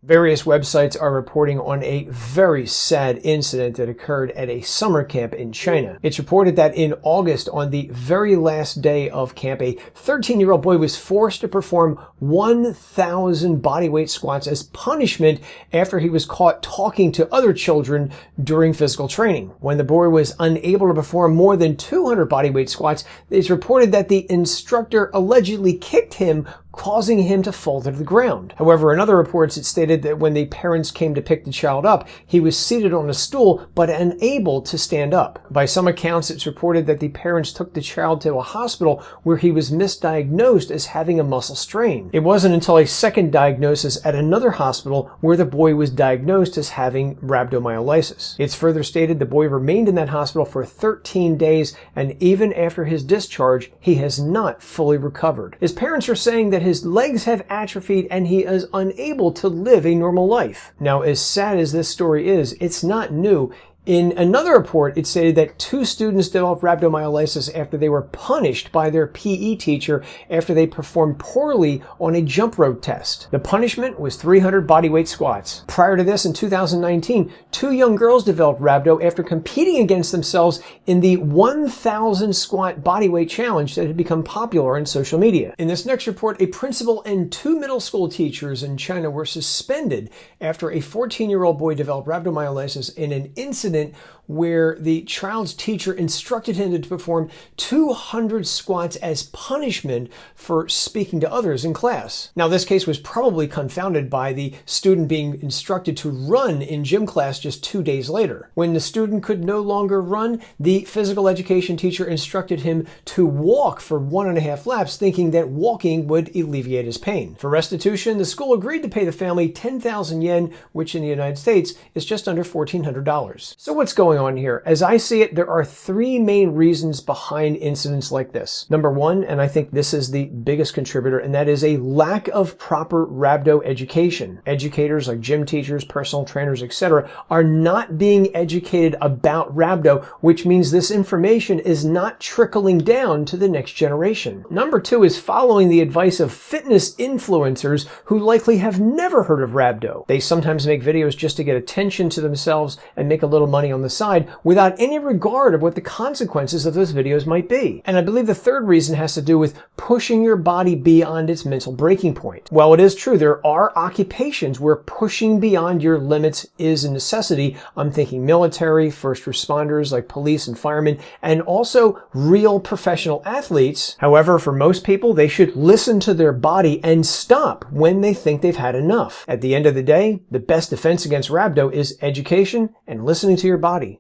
Various websites are reporting on a very sad incident that occurred at a summer camp in China. It's reported that in August, on the very last day of camp, a 13-year-old boy was forced to perform 1,000 bodyweight squats as punishment after he was caught talking to other children during physical training. When the boy was unable to perform more than 200 bodyweight squats, it's reported that the instructor allegedly kicked him, causing him to fall to the ground. However, in other reports, it stated that when the parents came to pick the child up, he was seated on a stool but unable to stand up. By some accounts, it's reported that the parents took the child to a hospital where he was misdiagnosed as having a muscle strain. It wasn't until a second diagnosis at another hospital where the boy was diagnosed as having rhabdomyolysis. It's further stated the boy remained in that hospital for 13 days, and even after his discharge, he has not fully recovered. His parents are saying that his legs have atrophied and he is unable to live a normal life. Now, as sad as this story is, it's not new. In another report, it stated that 2 students developed rhabdomyolysis after they were punished by their PE teacher after they performed poorly on a jump rope test. The punishment was 300 bodyweight squats. Prior to this, in 2019, 2 young girls developed rhabdo after competing against themselves in the 1,000 squat bodyweight challenge that had become popular on social media. In this next report, a principal and 2 middle school teachers in China were suspended after a 14-year-old boy developed rhabdomyolysis in an incident where the child's teacher instructed him to perform 200 squats as punishment for speaking to others in class. Now, this case was probably confounded by the student being instructed to run in gym class just 2 days later. When the student could no longer run, the physical education teacher instructed him to walk for 1.5 laps, thinking that walking would alleviate his pain. For restitution, the school agreed to pay the family 10,000 yen, which in the United States is just under $1,400. So what's going on here? As I see it, there are 3 main reasons behind incidents like this. Number 1, and I think this is the biggest contributor, and that is a lack of proper rhabdo education. Educators like gym teachers, personal trainers, etc. are not being educated about rhabdo, which means this information is not trickling down to the next generation. Number 2 is following the advice of fitness influencers who likely have never heard of rhabdo. They sometimes make videos just to get attention to themselves and make a little money on the side without any regard of what the consequences of those videos might be. And I believe the third reason has to do with pushing your body beyond its mental breaking point. While it is true there are occupations where pushing beyond your limits is a necessity, I'm thinking military, first responders like police and firemen, and also real professional athletes. However, for most people, they should listen to their body and stop when they think they've had enough. At the end of the day, the best defense against rhabdo is education and listening to your body.